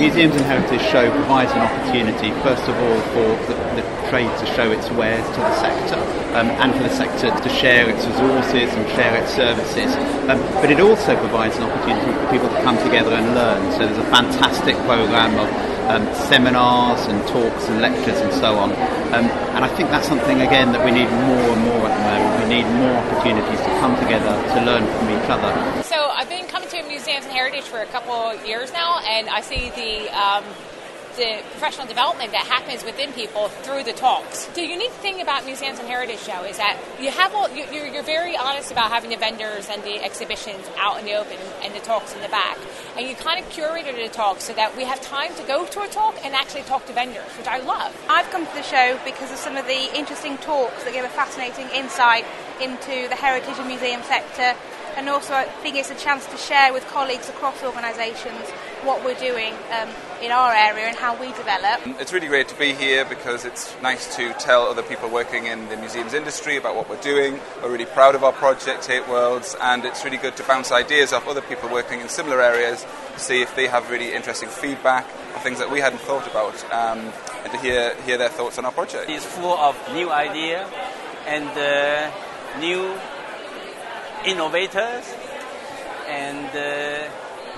Museums and Heritage Show provides an opportunity, first of all, for the trade to show its wares to the sector, and for the sector to share its resources and share its services. But it also provides an opportunity for people to come together and learn. So there's a fantastic programme of seminars and talks and lectures and so on. And I think that's something, again, that we need more and more at the moment. We need more opportunities to come together to learn from each other. So I've been coming to Museums and Heritage for a couple of years now, and I see the professional development that happens within people through the talks. The unique thing about Museums and Heritage Show is that you have you're very honest about having the vendors and the exhibitions out in the open and the talks in the back. And you kind of curated the talk so that we have time to go to a talk and actually talk to vendors, which I love. I've come to the show because of some of the interesting talks that give a fascinating insight into the heritage and museum sector, and also I think it's a chance to share with colleagues across organisations what we're doing in our area and how we develop. It's really great to be here because it's nice to tell other people working in the museums industry about what we're doing. We're really proud of our project, 8 Worlds, and it's really good to bounce ideas off other people working in similar areas to see if they have really interesting feedback or things that we hadn't thought about, and to hear their thoughts on our project. It's full of new ideas and new innovators and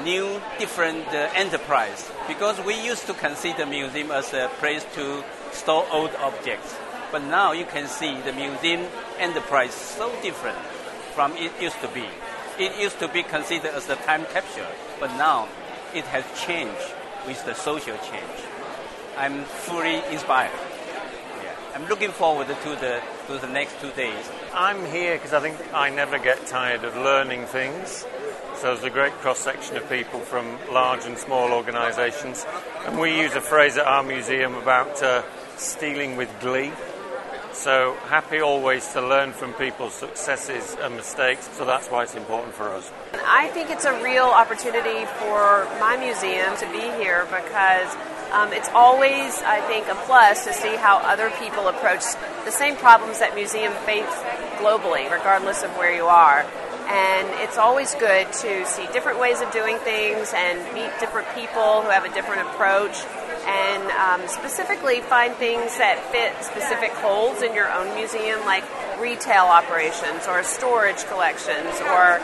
new different enterprise, because we used to consider museum as a place to store old objects, but now you can see the museum enterprise so different from it used to be. It used to be considered as a time capsule, but now it has changed with the social change. I'm fully inspired. I'm looking forward to the next 2 days. I'm here because I think I never get tired of learning things. So there's a great cross-section of people from large and small organisations. And we use a phrase at our museum about stealing with glee. So happy always to learn from people's successes and mistakes. So that's why it's important for us. I think it's a real opportunity for my museum to be here because it's always, I think, a plus to see how other people approach the same problems that museums face globally, regardless of where you are. And it's always good to see different ways of doing things and meet different people who have a different approach, and specifically find things that fit specific holes in your own museum, like retail operations or storage collections or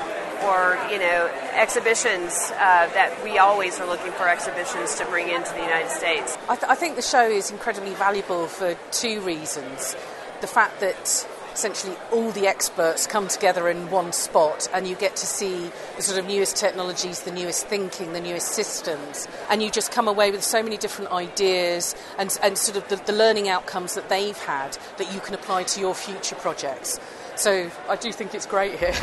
exhibitions that we always are looking for exhibitions to bring into the United States. I think the show is incredibly valuable for 2 reasons. The fact that essentially all the experts come together in one spot and you get to see the sort of newest technologies, the newest thinking, the newest systems, and you just come away with so many different ideas and sort of the learning outcomes that they've had that you can apply to your future projects. So I do think it's great here.